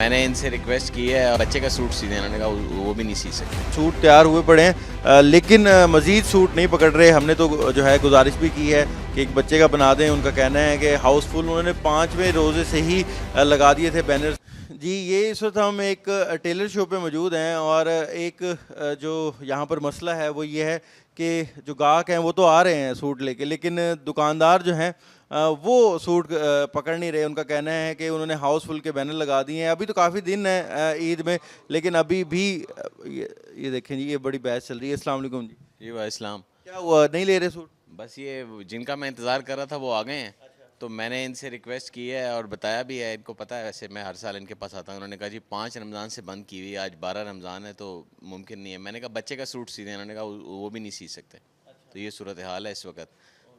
मैंने इनसे रिक्वेस्ट की है बच्चे का सूट सी दें, उन्होंने कहा वो भी नहीं सी सकते। सूट तैयार हुए पड़े हैं लेकिन मज़ीद सूट नहीं पकड़ रहे। हमने तो जो है गुजारिश भी की है कि एक बच्चे का बना दें। उनका कहना है कि हाउसफुल उन्होंने 5वें रोज़े से ही लगा दिए थे बैनर। जी, ये इस वक्त हम एक टेलर शॉप पे मौजूद हैं और एक जो यहाँ पर मसला है वो ये है कि जो गाहक हैं वो तो आ रहे हैं सूट लेके, लेकिन दुकानदार जो हैं वो सूट पकड़ नहीं रहे। उनका कहना है कि उन्होंने हाउसफुल के बैनर लगा दिए हैं। अभी तो काफ़ी दिन है ईद में, लेकिन अभी भी ये देखें जी, ये बड़ी बहस चल रही है। अस्सलाम वालेकुम जी। जी वाह इस्लाम। क्या हुआ, नहीं ले रहे सूट? बस ये जिनका मैं इंतज़ार कर रहा था वो आ गए हैं। तो मैंने इनसे रिक्वेस्ट की है और बताया भी है, इनको पता है वैसे मैं हर साल इनके पास आता हूँ। उन्होंने कहा जी 5 रमज़ान से बंद की हुई है, आज 12 रमज़ान है तो मुमकिन नहीं है। मैंने कहा बच्चे का सूट सी दें, उन्होंने कहा वो भी नहीं सी सकते। तो ये सूरत हाल है इस वक्त।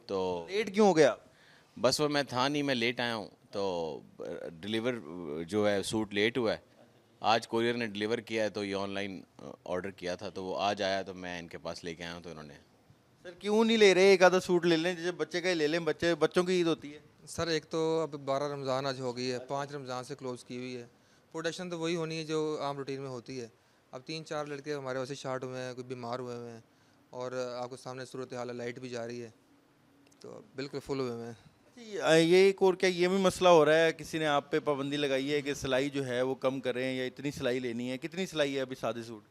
तो लेट क्यों हो गया? बस वो मैं था नहीं, मैं लेट आया हूँ तो डिलीवर जो है सूट लेट हुआ है। आज कोरियर ने डिलीवर किया है तो ये ऑनलाइन ऑर्डर किया था तो वो आज आया तो मैं इनके पास लेके आया हूँ। तो इन्होंने सर क्यों नहीं ले रहे? एक आधा सूट ले लें, जैसे बच्चे का ही ले लें, बच्चों की ईद होती है। सर एक तो अब 12 रमज़ान आज हो गई है, 5 रमज़ान से क्लोज़ की हुई है। प्रोडक्शन तो वही होनी है जो आम रूटीन में होती है। अब 3-4 लड़के हमारे वैसे शार्ट हुए हैं, कोई बीमार हुए हुए हैं और आपको सामने सूरत हाल है, लाइट भी जा रही है तो बिल्कुल फुल हुए हुए हैं। जी, ये एक और क्या ये भी मसला हो रहा है, किसी ने आप पे पाबंदी लगाई है कि सिलाई जो है वो कम करें या इतनी सिलाई लेनी है? कितनी सिलाई है अभी सादे सूट?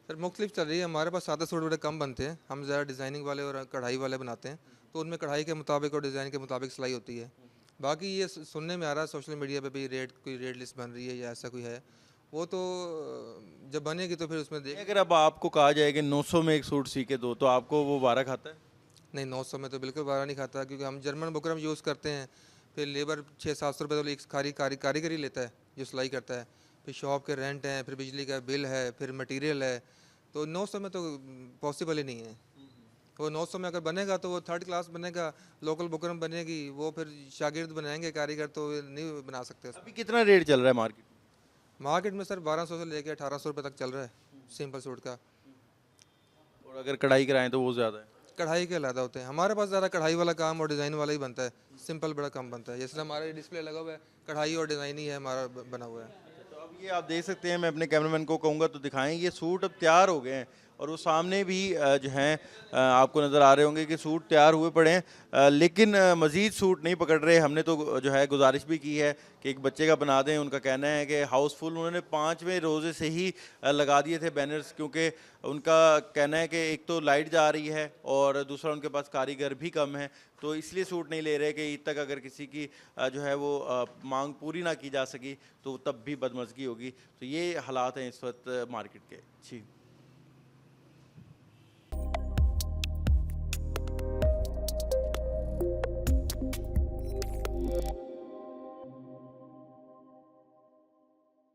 सर मुख्तलिफ चल रही है। हमारे पास सादा सूट बड़े कम बनते हैं, हम ज़्यादा डिज़ाइनिंग वाले और कढ़ाई वाले बनाते हैं तो उनमें कढ़ाई के मुताबिक और डिज़ाइन के मुताबिक सिलाई होती है। बाकी ये सुनने में आ रहा है सोशल मीडिया पे भी कोई रेट लिस्ट बन रही है या ऐसा कोई है, वो तो जब बनेगी तो फिर उसमें देख। अगर अब आपको कहा जाए कि 900 में एक सूट सी के दो, तो आपको वो वारा खाता है? नहीं, 900 में तो बिल्कुल बारह नहीं खाता क्योंकि हम जर्मन बुकरम यूज़ करते हैं। फिर लेबर 600-700 रुपये तो एक कारीगर ही लेता है जो सिलाई करता है। फिर शॉप के रेंट हैं, फिर बिजली का बिल है, फिर मटेरियल है, तो 900 में तो पॉसिबल ही नहीं है। वो 900 में अगर बनेगा तो वो थर्ड क्लास बनेगा, लोकल बुकरम बनेगी, वो फिर शागिर्द बनाएंगे कारीगर, तो नहीं बना सकते। अभी कितना रेट चल रहा है मार्केट में? मार्केट में सर 1200 से लेके 1800 रुपये तक चल रहा है सिंपल सूट का। और अगर कढ़ाई कराएं तो वो ज़्यादा है? कढ़ाई के अलग होते हैं। हमारे पास ज़्यादा कढ़ाई वाला काम और डिज़ाइन वाला ही बनता है, सिंपल बड़ा कम बनता है। जैसे हमारे डिस्प्ले लगा हुआ है, कढ़ाई और डिज़ाइन ही है हमारा बना हुआ है। तो अब ये आप देख सकते हैं, मैं अपने कैमरामैन को कहूँगा तो दिखाएं, ये सूट अब तैयार हो गए हैं और वो सामने भी जो हैं आपको नज़र आ रहे होंगे कि सूट तैयार हुए पड़े हैं लेकिन मज़ीद सूट नहीं पकड़ रहे। हमने तो जो है गुजारिश भी की है कि एक बच्चे का बना दें। उनका कहना है कि हाउसफुल उन्होंने 5वें रोज़े से ही लगा दिए थे बैनर्स, क्योंकि उनका कहना है कि एक तो लाइट जा रही है और दूसरा उनके पास कारीगर भी कम है, तो इसलिए सूट नहीं ले रहे कि ईद तक अगर किसी की जो है वो मांग पूरी ना की जा सकी तो तब भी बदमज़गी होगी। तो ये हालात हैं इस वक्त मार्केट के। जी।